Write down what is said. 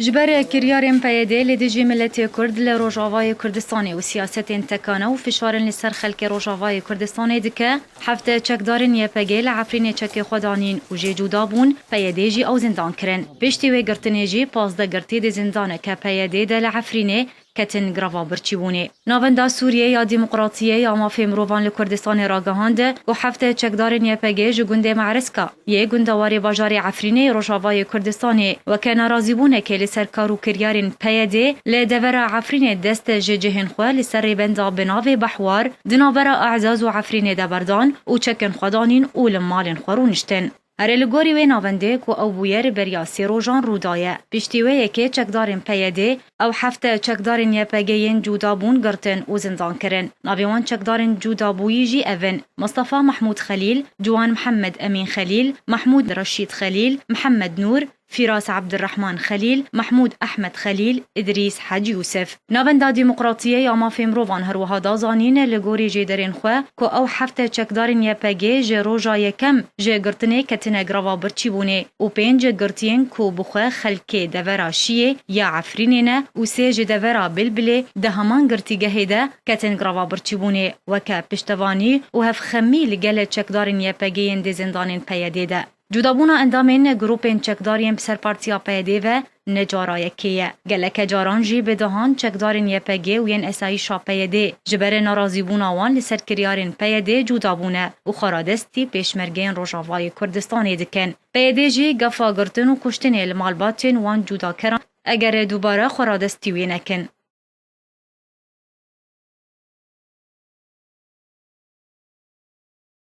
جبر كريارين بيدي لديجي ملتي كرد لروجافاي كردستاني وسياسة تكانة وفشار لسر خلق روجافاي كردستاني دكا حفته چکدارن یپگی لعفرین چک خودانین و جی جدابون پیدی جی او زندان کرن بشتی و گرتنی جی پازده گرتی دی زندانه که پیدی ده لعفرینه کتن گروا برچیونه ناوندا سوریه یا دموکراتیه یا مافی مروان لکردستان راگهانده و هفته چکدارن یپگی جو گنده معرسکا یه گندواری باجار عفرینه روجاوای کردستانی و که نارازیبونه که لسرکارو کریارین پیدی لدور عفرینه دست جهن خواه لسر بندا بناوی بحوار دناور اعزاز و عفرینه دبردان و چکن خودانین و لمالین خورونشتن ارلگوری و ناونده کو او بویر بریاسی روزان رودایه پشتیوه که چکدارن پیاده او هفته چکدارن یپگین جودابون گرتن و زندان کرن ناویوان چکدارن جودابویی جی اون مصطفى محمود خلیل جوان محمد امین خلیل محمود رشید خلیل محمد نور فراس عبد الرحمن خلیل محمود احمد خلیل ادریس حاج یوسف ناوندا دموکراتیه یا مافی مروان هروها دازانین لگوری جیدرین خو کو او هفته چکدارن یپگی ج روجا یکم ج گرتنه کتنه گروا برچیبونه او پنج گرتین کو بخو خلکی دورا شیه یا عفرینه او سه ج دورا بلبله ده همان گرتیگه ده کتن گروا برچیبونه وک پشتوانی او هف خمی لگل چکدارن یپگی اند زندانین پیاده ده جدابونا اندامین گروپین چکدارین بسر پارتیا پیده و نجارا یکیه گلک جاران جی بدهان چکدارین یپگی و ین اسایی شا پیده جبر نارازی بوناوان لسر کریارین پیده جدابونه و خرادستی پیشمرگین روجاوای کردستانی دکن پیده جی گفا گرتن و کشتن المالباتین وان جدا کران اگر دوباره خرادستی وی نکن